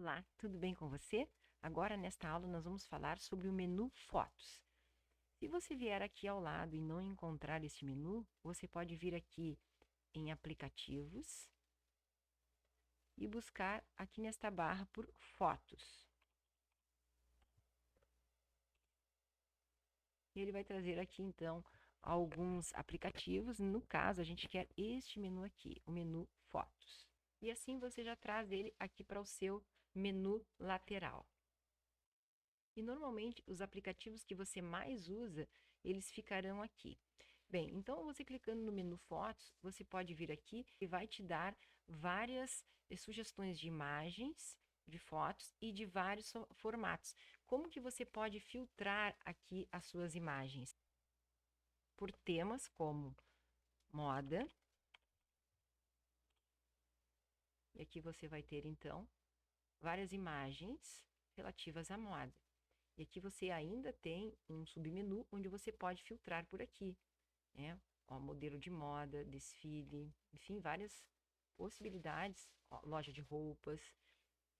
Olá, tudo bem com você? Agora, nesta aula, nós vamos falar sobre o menu Fotos. Se você vier aqui ao lado e não encontrar este menu, você pode vir aqui em Aplicativos e buscar aqui nesta barra por Fotos. Ele vai trazer aqui, então, alguns aplicativos. No caso, a gente quer este menu aqui, o menu Fotos. E assim você já traz ele aqui para o seu menu lateral. E normalmente os aplicativos que você mais usa, eles ficarão aqui. Bem, então você clicando no menu Fotos, você pode vir aqui e vai te dar várias sugestões de imagens, de fotos e de vários formatos. Como que você pode filtrar aqui as suas imagens? Por temas como moda. E aqui você vai ter, então, várias imagens relativas à moda. E aqui você ainda tem um submenu onde você pode filtrar por aqui, né? Ó, modelo de moda, desfile, enfim, várias possibilidades. Ó, loja de roupas.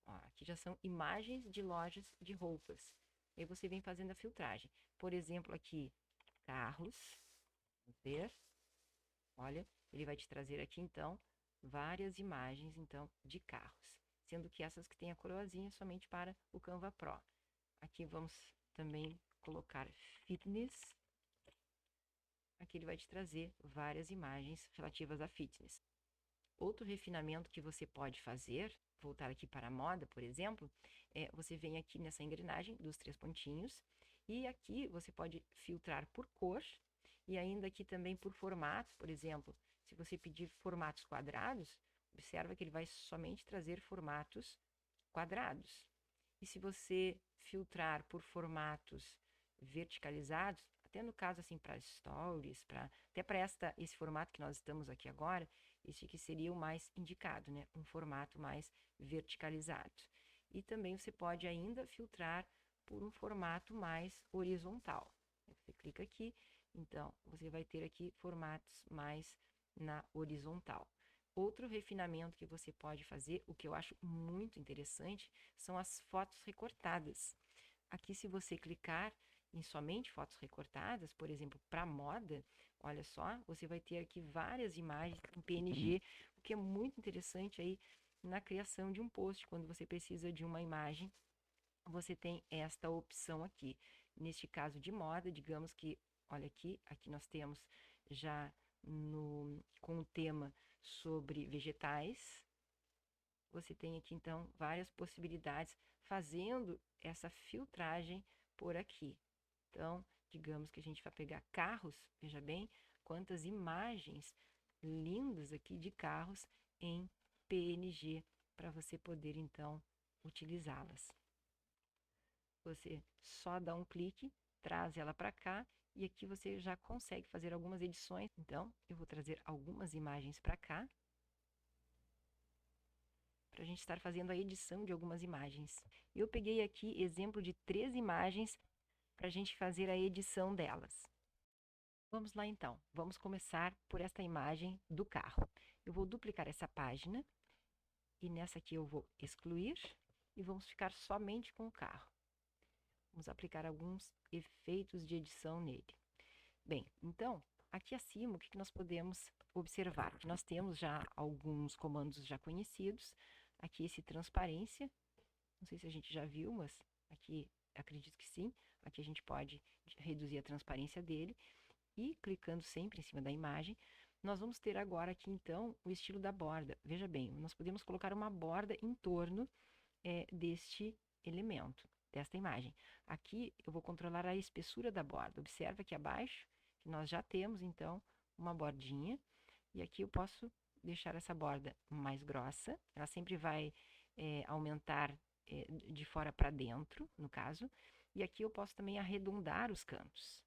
Ó, aqui já são imagens de lojas de roupas. E aí você vem fazendo a filtragem. Por exemplo, aqui, carros. Vamos ver. Olha, ele vai te trazer aqui, então, várias imagens, então, de carros. Sendo que essas que tem a coroazinha somente para o Canva Pro. Aqui vamos também colocar fitness. Aqui ele vai te trazer várias imagens relativas a fitness. Outro refinamento que você pode fazer, voltar aqui para a moda, por exemplo, você vem aqui nessa engrenagem dos 3 pontinhos e aqui você pode filtrar por cor e ainda aqui também por formato. Por exemplo, se você pedir formatos quadrados, observa que ele vai somente trazer formatos quadrados. E se você filtrar por formatos verticalizados, até no caso assim para stories, até para esse formato que nós estamos aqui agora, esse que seria o mais indicado, né? Um formato mais verticalizado. E também você pode ainda filtrar por um formato mais horizontal. Você clica aqui, então você vai ter aqui formatos mais na horizontal. Outro refinamento que você pode fazer, o que eu acho muito interessante, são as fotos recortadas. Aqui, se você clicar em somente fotos recortadas, por exemplo, para moda, olha só, você vai ter aqui várias imagens em PNG, o que é muito interessante aí na criação de um post. Quando você precisa de uma imagem, você tem esta opção aqui. Neste caso de moda, digamos que, olha aqui nós temos já com o tema sobre vegetais. Você tem aqui, então, várias possibilidades fazendo essa filtragem por aqui. Então, digamos que a gente vai pegar carros, veja bem quantas imagens lindas aqui de carros em PNG para você poder, então, utilizá-las. Você só dá um clique, traz ela para cá e aqui você já consegue fazer algumas edições. Então, eu vou trazer algumas imagens para cá, para a gente estar fazendo a edição de algumas imagens. Eu peguei aqui exemplo de 3 imagens para a gente fazer a edição delas. Vamos lá então, vamos começar por esta imagem do carro. Eu vou duplicar essa página e nessa aqui eu vou excluir e vamos ficar somente com o carro. Vamos aplicar alguns efeitos de edição nele. Bem, então, aqui acima, o que nós podemos observar? Que nós temos já alguns comandos já conhecidos. Aqui esse transparência, não sei se a gente já viu, mas aqui acredito que sim. Aqui a gente pode reduzir a transparência dele. E clicando sempre em cima da imagem, nós vamos ter agora aqui então o estilo da borda. Veja bem, nós podemos colocar uma borda em torno deste elemento, desta imagem. Aqui eu vou controlar a espessura da borda. Observa aqui abaixo que nós já temos então uma bordinha. E aqui eu posso deixar essa borda mais grossa. Ela sempre vai aumentar de fora para dentro, no caso. E aqui eu posso também arredondar os cantos.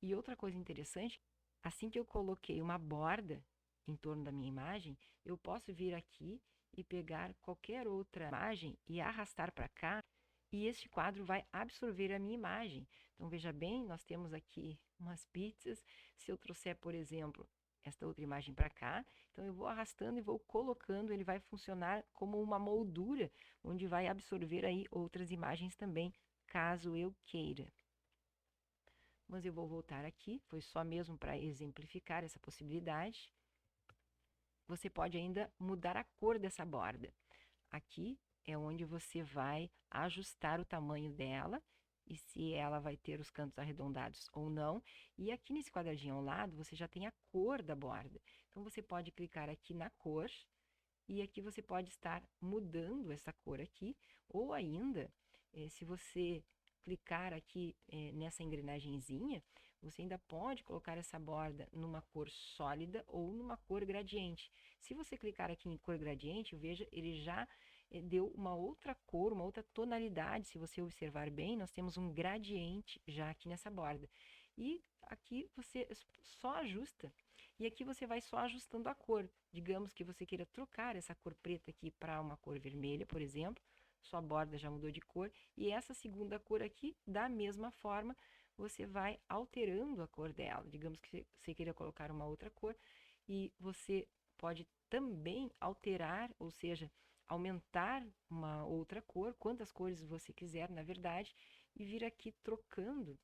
E outra coisa interessante, assim que eu coloquei uma borda em torno da minha imagem, eu posso vir aqui e pegar qualquer outra imagem e arrastar para cá, e este quadro vai absorver a minha imagem. Então, veja bem, nós temos aqui umas pizzas. Se eu trouxer, por exemplo, esta outra imagem para cá. Então, eu vou arrastando e vou colocando, ele vai funcionar como uma moldura, onde vai absorver aí outras imagens também, caso eu queira. Mas eu vou voltar aqui, foi só mesmo para exemplificar essa possibilidade. Você pode ainda mudar a cor dessa borda. Aqui é onde você vai ajustar o tamanho dela e se ela vai ter os cantos arredondados ou não. E aqui nesse quadradinho ao lado, você já tem a cor da borda. Então, você pode clicar aqui na cor e aqui você pode estar mudando essa cor aqui, ou ainda, se você clicar aqui nessa engrenagenzinha, você ainda pode colocar essa borda numa cor sólida ou numa cor gradiente. Se você clicar aqui em cor gradiente, veja, ele já deu uma outra cor, uma outra tonalidade. Se você observar bem, nós temos um gradiente já aqui nessa borda. E aqui você só ajusta, e aqui você vai só ajustando a cor. Digamos que você queira trocar essa cor preta aqui para uma cor vermelha, por exemplo, sua borda já mudou de cor, e essa segunda cor aqui, da mesma forma, você vai alterando a cor dela. Digamos que você queira colocar uma outra cor, e você pode também alterar, ou seja, aumentar uma outra cor, quantas cores você quiser, na verdade, e vir aqui trocando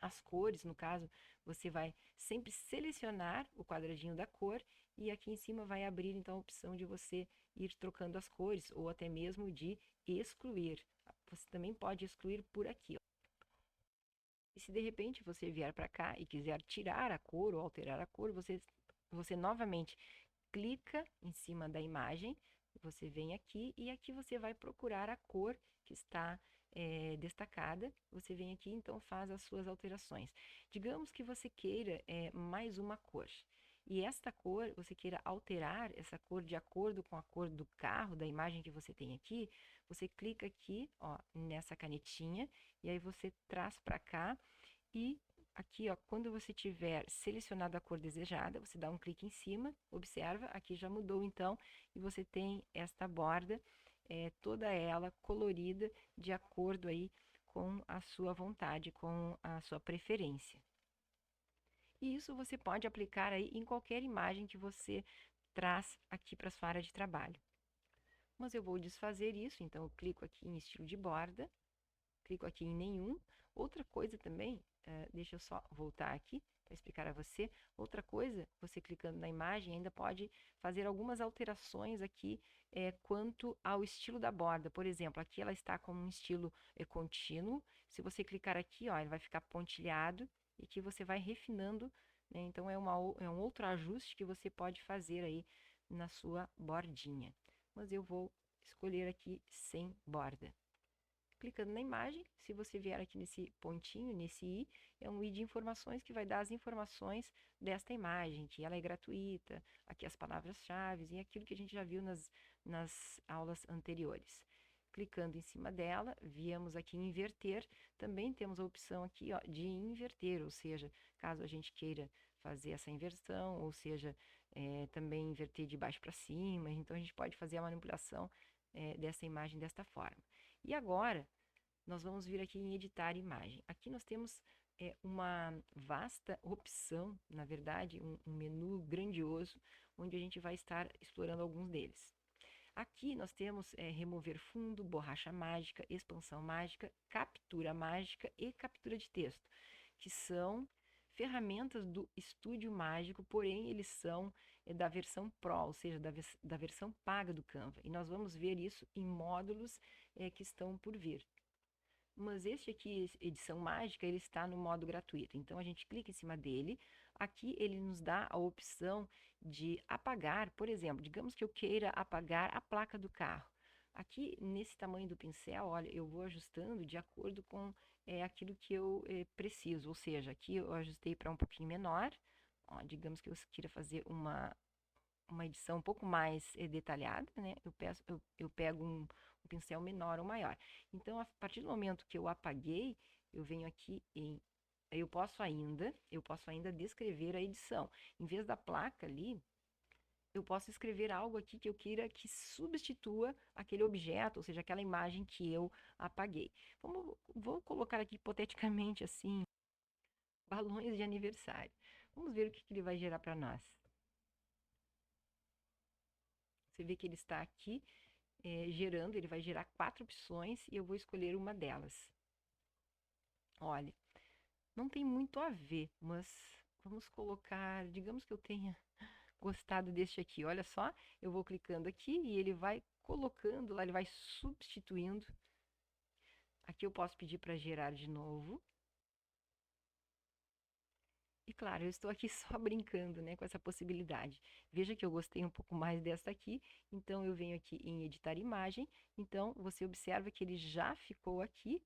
as cores. No caso, você vai sempre selecionar o quadradinho da cor e aqui em cima vai abrir então a opção de você ir trocando as cores ou até mesmo de excluir. Você também pode excluir por aqui, ó. E se de repente você vier para cá e quiser tirar a cor ou alterar a cor, você novamente clica em cima da imagem, você vem aqui e aqui você vai procurar a cor que está destacada. Você vem aqui, então faz as suas alterações. Digamos que você queira mais uma cor. E esta cor, você queira alterar essa cor de acordo com a cor do carro, da imagem que você tem aqui, você clica aqui, ó, nessa canetinha, e aí você traz para cá e aqui, ó, quando você tiver selecionado a cor desejada, você dá um clique em cima, observa, aqui já mudou então, e você tem esta borda, toda ela colorida de acordo aí com a sua vontade, com a sua preferência. E isso você pode aplicar aí em qualquer imagem que você traz aqui para a sua área de trabalho. Mas eu vou desfazer isso, então eu clico aqui em estilo de borda, clico aqui em nenhum. Outra coisa também, deixa eu só voltar aqui para explicar a você. Outra coisa, você clicando na imagem ainda pode fazer algumas alterações aqui quanto ao estilo da borda. Por exemplo, aqui ela está com um estilo contínuo. Se você clicar aqui, ó, ele vai ficar pontilhado e que você vai refinando, né? Então é um outro ajuste que você pode fazer aí na sua bordinha. Mas eu vou escolher aqui sem borda. Clicando na imagem, se você vier aqui nesse pontinho, nesse i, é um i de informações que vai dar as informações desta imagem, que ela é gratuita, aqui as palavras-chave e aquilo que a gente já viu nas aulas anteriores. Clicando em cima dela, viemos aqui em inverter, também temos a opção aqui, ó, de inverter, ou seja, caso a gente queira fazer essa inversão, ou seja, também inverter de baixo para cima, então a gente pode fazer a manipulação dessa imagem desta forma. E agora, nós vamos vir aqui em editar imagem. Aqui nós temos uma vasta opção, na verdade, um menu grandioso, onde a gente vai estar explorando alguns deles. Aqui nós temos remover fundo, borracha mágica, expansão mágica, captura mágica e captura de texto, que são ferramentas do Estúdio Mágico, porém eles são da versão Pro, ou seja, da versão paga do Canva. E nós vamos ver isso em módulos que estão por vir. Mas este aqui, edição mágica, ele está no modo gratuito. Então a gente clica em cima dele. Aqui ele nos dá a opção de apagar, por exemplo, digamos que eu queira apagar a placa do carro. Aqui nesse tamanho do pincel, olha, eu vou ajustando de acordo com aquilo que eu preciso. Ou seja, aqui eu ajustei para um pouquinho menor. Ó, digamos que eu queira fazer uma edição um pouco mais detalhada, né? Eu pego um pincel menor ou maior. Então, a partir do momento que eu apaguei, eu venho aqui em... Eu posso ainda descrever a edição. Em vez da placa ali, eu posso escrever algo aqui que eu queira que substitua aquele objeto, ou seja, aquela imagem que eu apaguei. Vou colocar aqui hipoteticamente assim, balões de aniversário. Vamos ver o que ele vai gerar para nós. Você vê que ele está aqui gerando, ele vai gerar 4 opções e eu vou escolher uma delas. Olha, não tem muito a ver, mas vamos colocar, digamos que eu tenha gostado deste aqui. Olha só, eu vou clicando aqui e ele vai colocando lá, ele vai substituindo. Aqui eu posso pedir para gerar de novo. E claro, eu estou aqui só brincando, né, com essa possibilidade. Veja que eu gostei um pouco mais dessa aqui, então eu venho aqui em editar imagem. Então você observa que ele já ficou aqui,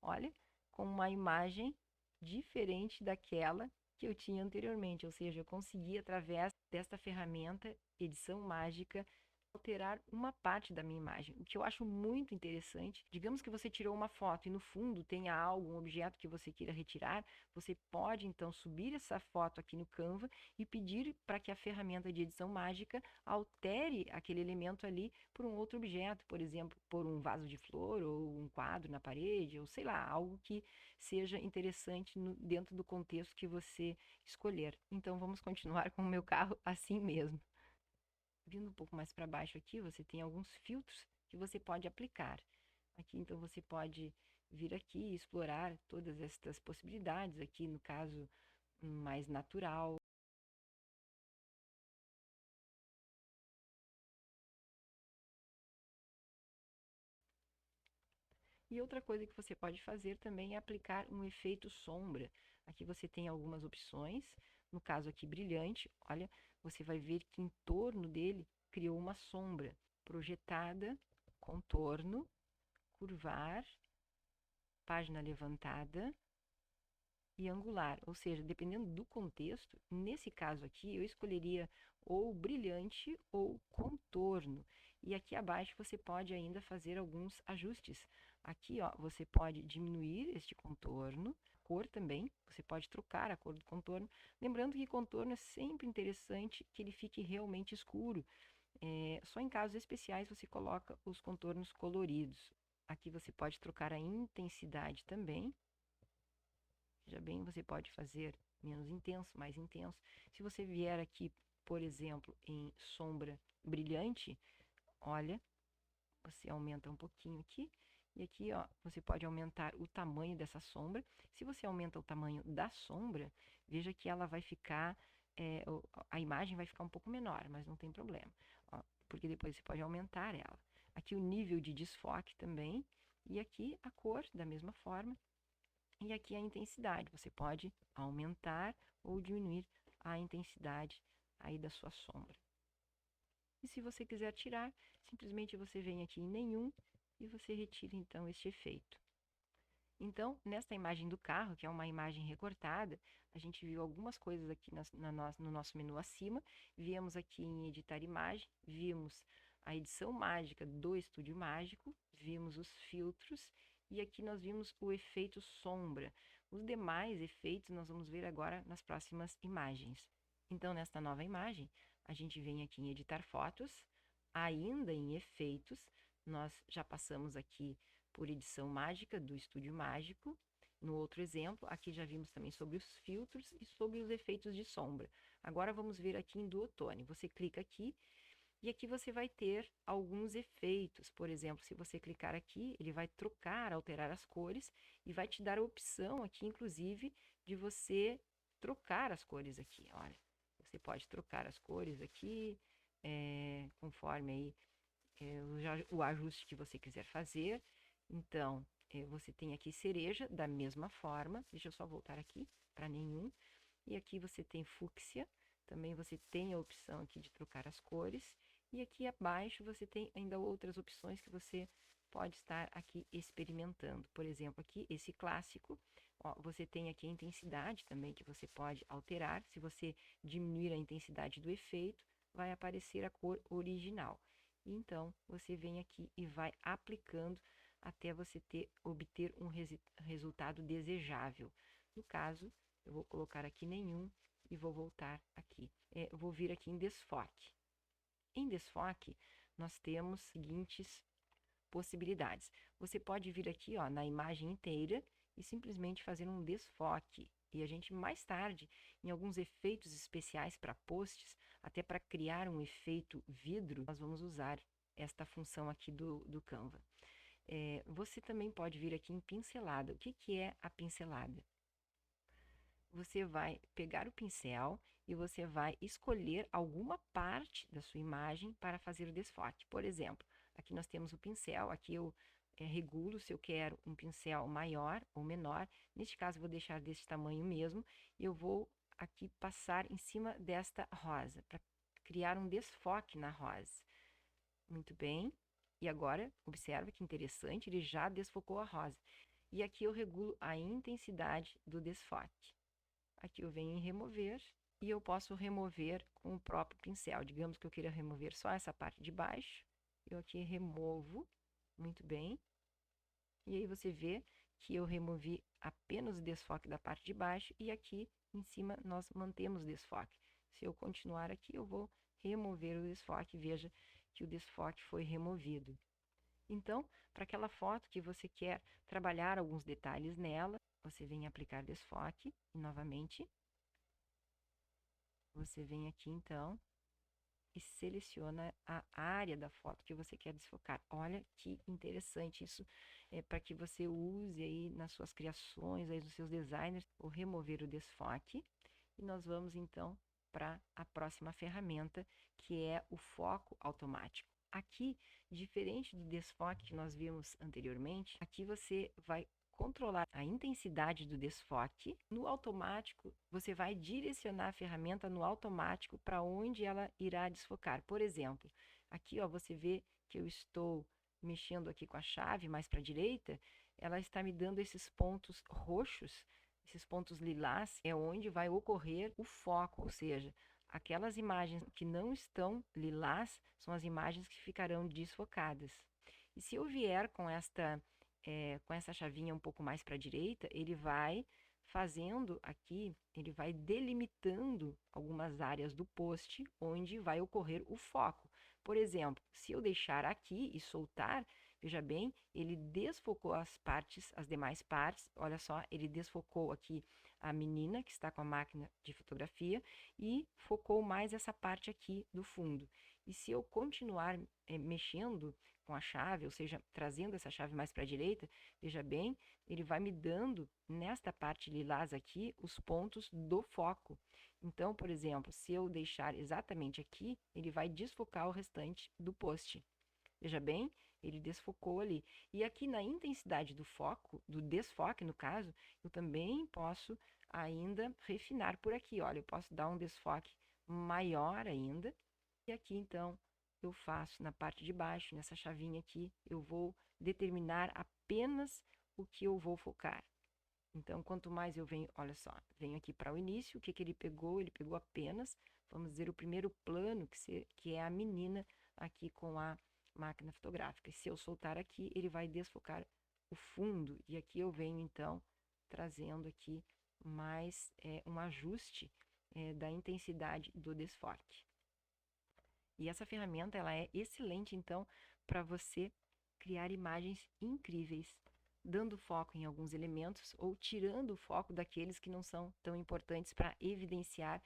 olha, com uma imagem diferente daquela que eu tinha anteriormente, ou seja, eu consegui através desta ferramenta edição mágica alterar uma parte da minha imagem, o que eu acho muito interessante. Digamos que você tirou uma foto e no fundo tenha algo, um objeto que você queira retirar, você pode então subir essa foto aqui no Canva e pedir para que a ferramenta de edição mágica altere aquele elemento ali por um outro objeto, por exemplo, por um vaso de flor ou um quadro na parede, ou sei lá, algo que seja interessante dentro do contexto que você escolher. Então vamos continuar com o meu carro assim mesmo. Vindo um pouco mais para baixo aqui, você tem alguns filtros que você pode aplicar. Aqui, então, você pode vir aqui e explorar todas estas possibilidades. Aqui, no caso, mais natural. E outra coisa que você pode fazer também é aplicar um efeito sombra. Aqui você tem algumas opções. No caso aqui, brilhante, olha, você vai ver que em torno dele criou uma sombra projetada, contorno, curvar, página levantada e angular, ou seja, dependendo do contexto, nesse caso aqui eu escolheria ou brilhante ou contorno. E aqui abaixo você pode ainda fazer alguns ajustes. Aqui, ó, você pode diminuir este contorno, cor também, você pode trocar a cor do contorno. Lembrando que contorno é sempre interessante que ele fique realmente escuro. Só em casos especiais você coloca os contornos coloridos. Aqui você pode trocar a intensidade também. Veja bem, você pode fazer menos intenso, mais intenso. Se você vier aqui, por exemplo, em sombra brilhante, olha, você aumenta um pouquinho aqui. E aqui, ó, você pode aumentar o tamanho dessa sombra. Se você aumenta o tamanho da sombra, veja que ela vai ficar, a imagem vai ficar um pouco menor, mas não tem problema, ó, porque depois você pode aumentar ela. Aqui o nível de desfoque também, e aqui a cor da mesma forma. E aqui a intensidade, você pode aumentar ou diminuir a intensidade aí da sua sombra. E se você quiser tirar, simplesmente você vem aqui em nenhum e você retira então este efeito. Então, nesta imagem do carro, que é uma imagem recortada, a gente viu algumas coisas aqui no nosso menu acima. Viemos aqui em editar imagem, vimos a edição mágica do Estúdio Mágico, vimos os filtros e aqui nós vimos o efeito sombra. Os demais efeitos nós vamos ver agora nas próximas imagens. Então, nesta nova imagem, a gente vem aqui em editar fotos, ainda em efeitos, nós já passamos aqui por edição mágica do Estúdio Mágico. No outro exemplo, aqui já vimos também sobre os filtros e sobre os efeitos de sombra. Agora vamos ver aqui em Duotone. Você clica aqui e aqui você vai ter alguns efeitos. Por exemplo, se você clicar aqui, ele vai trocar, alterar as cores e vai te dar a opção aqui, inclusive, de você trocar as cores aqui. Olha, você pode trocar as cores aqui, conforme aí o ajuste que você quiser fazer. Então, você tem aqui cereja, da mesma forma. Deixa eu só voltar aqui para nenhum. E aqui você tem fúcsia. Também você tem a opção aqui de trocar as cores. E aqui abaixo você tem ainda outras opções que você pode estar aqui experimentando. Por exemplo, aqui esse clássico. Ó, você tem aqui a intensidade também que você pode alterar. Se você diminuir a intensidade do efeito, vai aparecer a cor original. Então, você vem aqui e vai aplicando até você obter um resultado desejável. No caso, eu vou colocar aqui nenhum e vou voltar aqui. Eu vou vir aqui em desfoque. Em desfoque, nós temos seguintes possibilidades. Você pode vir aqui, ó, na imagem inteira e simplesmente fazer um desfoque. E a gente mais tarde, em alguns efeitos especiais para posts, até para criar um efeito vidro, nós vamos usar esta função aqui do Canva. Você também pode vir aqui em pincelada. O que é a pincelada? Você vai pegar o pincel e você vai escolher alguma parte da sua imagem para fazer o desfoque. Por exemplo, aqui nós temos o pincel, aqui eu regulo se eu quero um pincel maior ou menor. Neste caso, eu vou deixar desse tamanho mesmo e eu vou aqui passar em cima desta rosa, para criar um desfoque na rosa. Muito bem. E agora, observa que interessante, ele já desfocou a rosa. E aqui eu regulo a intensidade do desfoque. Aqui eu venho em remover e eu posso remover com o próprio pincel. Digamos que eu queira remover só essa parte de baixo. Eu aqui removo, muito bem. E aí você vê que eu removi apenas o desfoque da parte de baixo e aqui em cima nós mantemos o desfoque. Se eu continuar aqui, eu vou remover o desfoque. Veja que o desfoque foi removido. Então, para aquela foto que você quer trabalhar alguns detalhes nela, você vem aplicar desfoque e novamente você vem aqui então e seleciona a área da foto que você quer desfocar. Olha que interessante, isso é para que você use aí nas suas criações, aí nos seus designers, o remover o desfoque. E nós vamos então para a próxima ferramenta, que é o foco automático. Aqui, diferente do desfoque que nós vimos anteriormente, aqui você vai controlar a intensidade do desfoque. No automático, você vai direcionar a ferramenta no automático para onde ela irá desfocar. Por exemplo, aqui ó, você vê que eu estou mexendo aqui com a chave mais para a direita, ela está me dando esses pontos roxos, esses pontos lilás, é onde vai ocorrer o foco, ou seja, aquelas imagens que não estão lilás são as imagens que ficarão desfocadas. E se eu vier com essa chavinha um pouco mais para a direita, ele vai fazendo aqui, ele vai delimitando algumas áreas do post onde vai ocorrer o foco. Por exemplo, se eu deixar aqui e soltar, veja bem, ele desfocou as demais partes. Olha só, ele desfocou aqui a menina que está com a máquina de fotografia e focou mais essa parte aqui do fundo. E se eu continuar mexendo com a chave, ou seja, trazendo essa chave mais para a direita, veja bem, ele vai me dando nesta parte lilás aqui os pontos do foco. Então, por exemplo, se eu deixar exatamente aqui, ele vai desfocar o restante do post. Veja bem, ele desfocou ali. E aqui na intensidade do foco, do desfoque no caso, eu também posso ainda refinar por aqui. Olha, eu posso dar um desfoque maior ainda. E aqui então eu faço na parte de baixo, nessa chavinha aqui, eu vou determinar apenas o que eu vou focar. Então, quanto mais eu venho, olha só, venho aqui para o início, o que ele pegou? Ele pegou apenas, vamos dizer, o primeiro plano, que é a menina aqui com a máquina fotográfica. E se eu soltar aqui, ele vai desfocar o fundo. E aqui eu venho, então, trazendo aqui mais um ajuste da intensidade do desfoque. E essa ferramenta, ela é excelente, então, para você criar imagens incríveis, dando foco em alguns elementos ou tirando o foco daqueles que não são tão importantes para evidenciar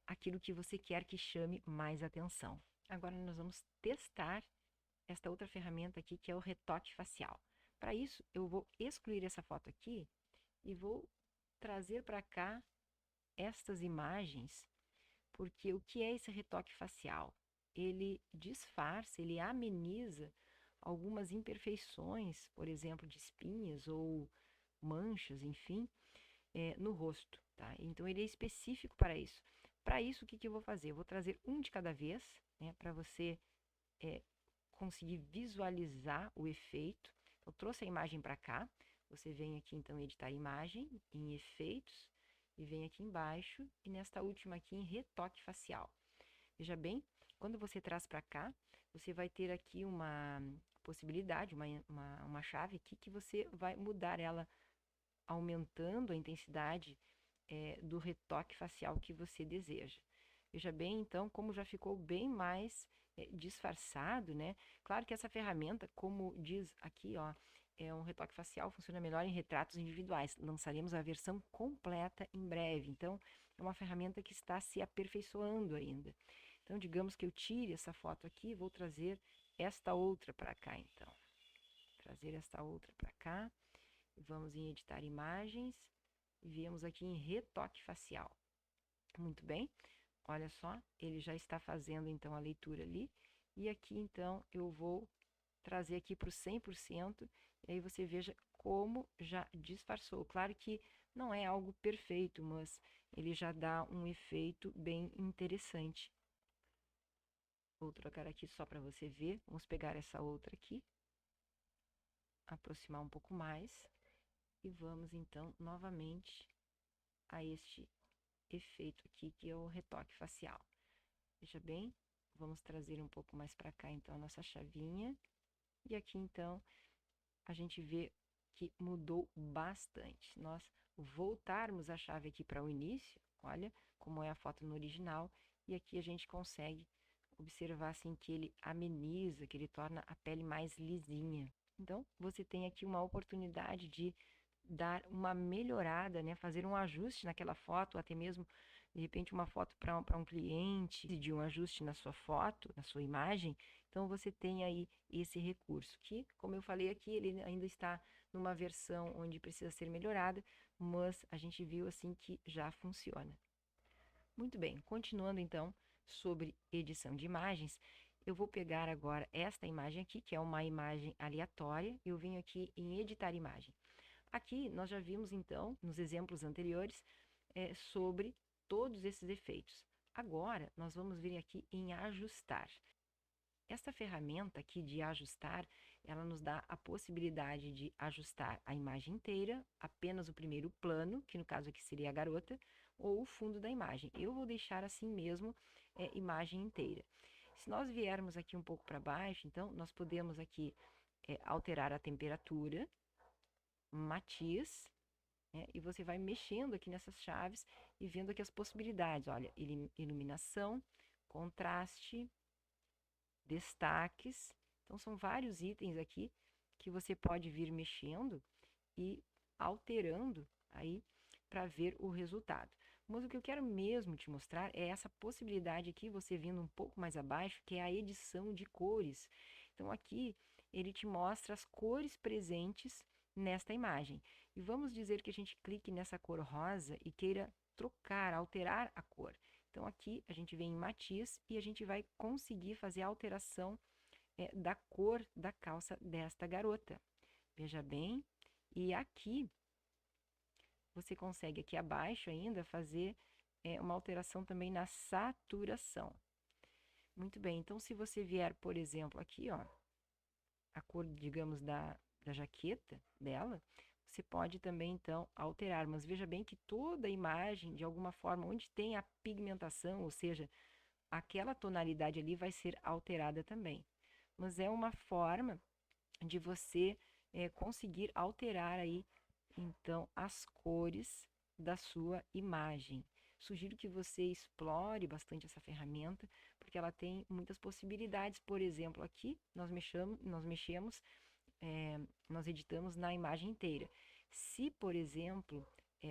aquilo que você quer que chame mais atenção. Agora nós vamos testar esta outra ferramenta aqui, que é o retoque facial. Para isso, eu vou excluir essa foto aqui e vou trazer para cá estas imagens, porque o que é esse retoque facial? Ele disfarça, ele ameniza algumas imperfeições, por exemplo, de espinhas ou manchas, enfim, no rosto, tá? Então, ele é específico para isso. Para isso, o que eu vou fazer? Eu vou trazer um de cada vez, né, para você conseguir visualizar o efeito. Eu trouxe a imagem para cá, você vem aqui, então, em editar imagem, em efeitos, e vem aqui embaixo, e nesta última aqui, em retoque facial. Veja bem, quando você traz para cá, você vai ter aqui uma possibilidade, uma chave aqui que você vai mudar ela, aumentando a intensidade do retoque facial que você deseja. Veja bem, então, como já ficou bem mais disfarçado, né? Claro que essa ferramenta, como diz aqui, ó, é um retoque facial, funciona melhor em retratos individuais. Lançaremos a versão completa em breve. Então, é uma ferramenta que está se aperfeiçoando ainda. Então, digamos que eu tire essa foto aqui, vou trazer esta outra para cá, então. Trazer esta outra para cá. Vamos em editar imagens e viemos aqui em retoque facial. Muito bem. Olha só, ele já está fazendo então a leitura ali. E aqui então eu vou trazer aqui para o 100%, e aí você veja como já disfarçou. Claro que não é algo perfeito, mas ele já dá um efeito bem interessante. Vou trocar aqui só para você ver. Vamos pegar essa outra aqui, aproximar um pouco mais e vamos então novamente a este efeito aqui que é o retoque facial. Veja bem, vamos trazer um pouco mais para cá então a nossa chavinha. E aqui então a gente vê que mudou bastante. Se nós voltarmos a chave aqui para o início, olha como é a foto no original, e aqui a gente consegue observar assim que ele ameniza, que ele torna a pele mais lisinha. Então, você tem aqui uma oportunidade de dar uma melhorada, né? Fazer um ajuste naquela foto, até mesmo, de repente, uma foto para um cliente, de um ajuste na sua foto, na sua imagem. Então, você tem aí esse recurso, que, como eu falei aqui, ele ainda está numa versão onde precisa ser melhorada, mas a gente viu assim que já funciona. Muito bem, continuando então sobre edição de imagens, eu vou pegar agora esta imagem aqui, que é uma imagem aleatória, eu venho aqui em editar imagem. Aqui nós já vimos então, nos exemplos anteriores, sobre todos esses efeitos. Agora nós vamos vir aqui em ajustar. Esta ferramenta aqui de ajustar, ela nos dá a possibilidade de ajustar a imagem inteira, apenas o primeiro plano, que no caso aqui seria a garota, ou o fundo da imagem. Eu vou deixar assim mesmo, imagem inteira. Se nós viermos aqui um pouco para baixo, então, nós podemos aqui alterar a temperatura, matiz, né? E você vai mexendo aqui nessas chaves e vendo aqui as possibilidades. Olha, iluminação, contraste, destaques. Então, são vários itens aqui que você pode vir mexendo e alterando aí para ver o resultado. Mas o que eu quero mesmo te mostrar é essa possibilidade aqui, você vindo um pouco mais abaixo, que é a edição de cores. Então, aqui ele te mostra as cores presentes nesta imagem. E vamos dizer que a gente clique nessa cor rosa e queira trocar, alterar a cor. Então, aqui a gente vem em matiz e a gente vai conseguir fazer a alteração da cor da calça desta garota. Veja bem, e aqui você consegue aqui abaixo ainda fazer uma alteração também na saturação. Muito bem, então se você vier, por exemplo, aqui, ó, a cor, digamos, da jaqueta dela, você pode também, então, alterar. Mas veja bem que toda a imagem, de alguma forma, onde tem a pigmentação, ou seja, aquela tonalidade ali vai ser alterada também. Mas é uma forma de você conseguir alterar aí, então, as cores da sua imagem. Sugiro que você explore bastante essa ferramenta, porque ela tem muitas possibilidades. Por exemplo, aqui nós editamos na imagem inteira. Se, por exemplo,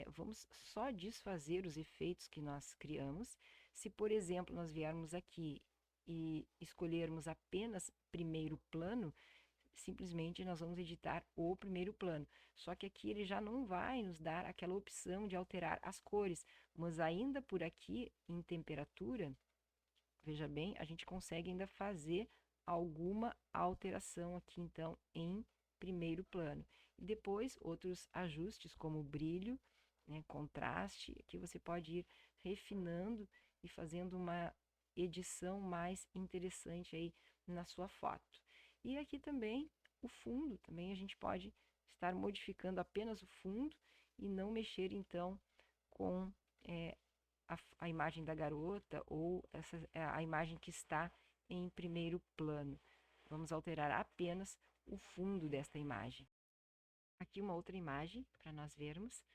vamos só desfazer os efeitos que nós criamos, se, por exemplo, nós viermos aqui e escolhermos apenas primeiro plano, simplesmente nós vamos editar o primeiro plano. Só que aqui ele já não vai nos dar aquela opção de alterar as cores, mas ainda por aqui, em temperatura, veja bem, a gente consegue ainda fazer alguma alteração aqui, então, em primeiro plano. E depois, outros ajustes, como brilho, né, contraste, que você pode ir refinando e fazendo uma edição mais interessante aí na sua foto. E aqui também, o fundo, também a gente pode estar modificando apenas o fundo e não mexer, então, com a imagem da garota ou a imagem que está em primeiro plano. Vamos alterar apenas o fundo desta imagem. Aqui uma outra imagem para nós vermos.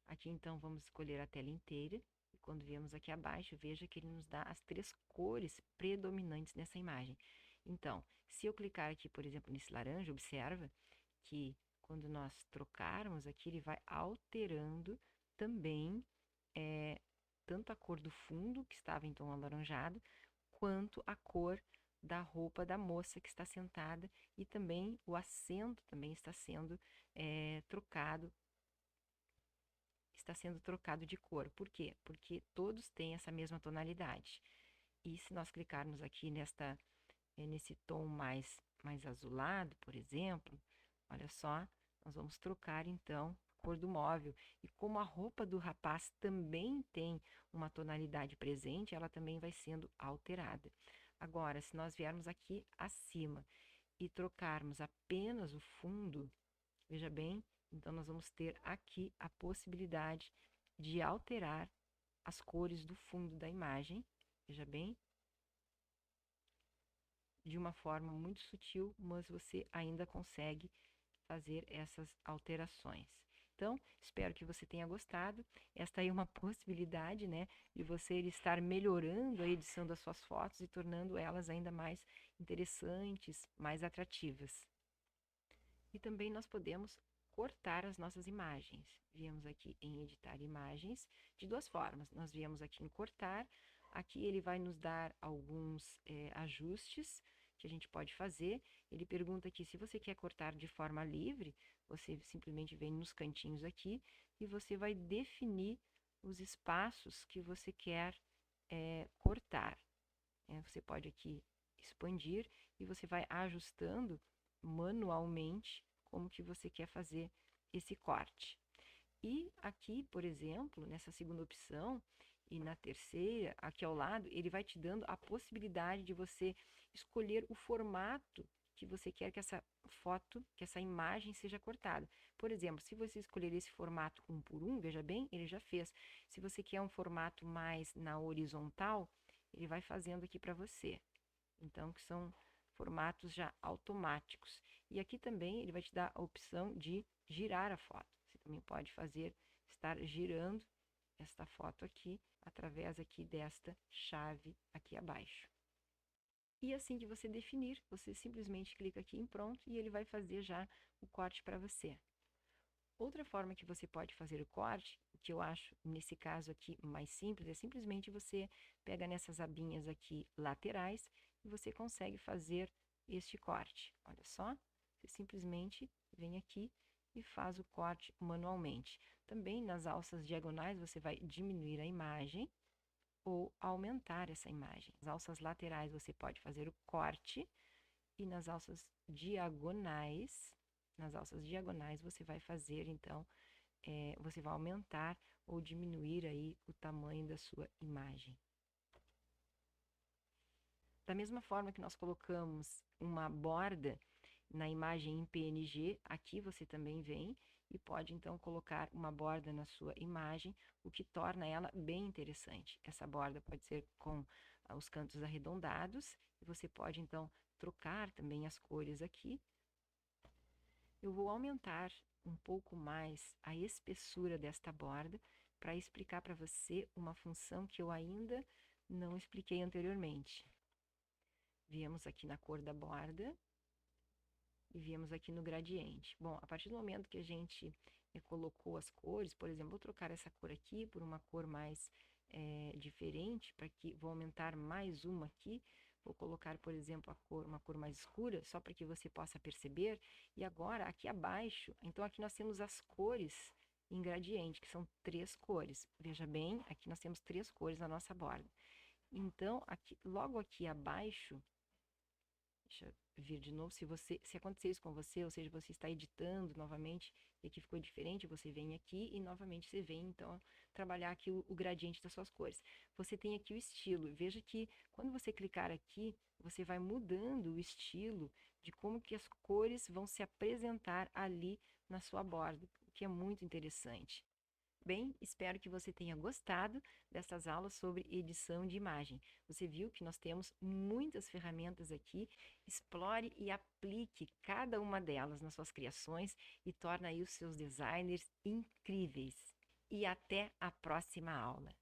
Aqui então vamos escolher a tela inteira. Quando viemos aqui abaixo, veja que ele nos dá as 3 cores predominantes nessa imagem. Então, se eu clicar aqui, por exemplo, nesse laranja, observa que quando nós trocarmos aqui, ele vai alterando também tanto a cor do fundo, que estava em tom alaranjado, quanto a cor da roupa da moça que está sentada, e também o assento também está sendo trocado de cor. Por quê? Porque todos têm essa mesma tonalidade. E se nós clicarmos aqui nesse tom mais azulado, por exemplo, olha só, nós vamos trocar então a cor do móvel. E como a roupa do rapaz também tem uma tonalidade presente, ela também vai sendo alterada. Agora, se nós viermos aqui acima e trocarmos apenas o fundo, veja bem, então nós vamos ter aqui a possibilidade de alterar as cores do fundo da imagem, veja bem, de uma forma muito sutil, mas você ainda consegue fazer essas alterações. Então, espero que você tenha gostado. Esta aí é uma possibilidade, né, de você estar melhorando a edição das suas fotos e tornando elas ainda mais interessantes, mais atrativas. E também nós podemos cortar as nossas imagens. Viemos aqui em editar imagens de 2 formas. Nós viemos aqui em cortar. Aqui ele vai nos dar alguns ajustes que a gente pode fazer. Ele pergunta aqui se você quer cortar de forma livre, você simplesmente vem nos cantinhos aqui e você vai definir os espaços que você quer cortar. Você pode aqui expandir e você vai ajustando manualmente como que você quer fazer esse corte. E aqui, por exemplo, nessa segunda opção e na terceira, aqui ao lado, ele vai te dando a possibilidade de você escolher o formato que você quer que essa foto, que essa imagem seja cortada. Por exemplo, se você escolher esse formato 1:1, veja bem, ele já fez. Se você quer um formato mais na horizontal, ele vai fazendo aqui para você. Então, que são formatos já automáticos. E aqui também ele vai te dar a opção de girar a foto. Você também pode estar girando esta foto aqui, através aqui desta chave aqui abaixo. E assim que você definir, você simplesmente clica aqui em pronto e ele vai fazer já o corte para você. Outra forma que você pode fazer o corte, que eu acho nesse caso aqui mais simples, é simplesmente você pega nessas abinhas aqui laterais e você consegue fazer este corte. Olha só, você simplesmente vem aqui e faz o corte manualmente. Também nas alças diagonais você vai diminuir a imagem ou aumentar essa imagem. Nas alças laterais você pode fazer o corte e nas alças diagonais você vai fazer, então, você vai aumentar ou diminuir aí o tamanho da sua imagem. Da mesma forma que nós colocamos uma borda na imagem em PNG, aqui você também vem e pode então colocar uma borda na sua imagem, o que torna ela bem interessante. Essa borda pode ser com os cantos arredondados, e você pode então trocar também as cores aqui. Eu vou aumentar um pouco mais a espessura desta borda para explicar para você uma função que eu ainda não expliquei anteriormente. Viemos aqui na cor da borda e viemos aqui no gradiente. Bom, a partir do momento que a gente colocou as cores, por exemplo, vou trocar essa cor aqui por uma cor mais diferente, vou aumentar mais uma aqui. Vou colocar, por exemplo, uma cor mais escura, só para que você possa perceber. E agora, aqui abaixo, então aqui nós temos as cores em gradiente, que são 3 cores. Veja bem, aqui nós temos 3 cores na nossa borda. Então, logo aqui abaixo, deixa eu vir de novo, se acontecer isso com você, ou seja, você está editando novamente e aqui ficou diferente, você vem aqui e novamente você vem, então, trabalhar aqui o gradiente das suas cores. Você tem aqui o estilo. Veja que quando você clicar aqui, você vai mudando o estilo de como que as cores vão se apresentar ali na sua borda, o que é muito interessante. Bem, espero que você tenha gostado dessas aulas sobre edição de imagem. Você viu que nós temos muitas ferramentas aqui. Explore e aplique cada uma delas nas suas criações e torne aí os seus designers incríveis. E até a próxima aula.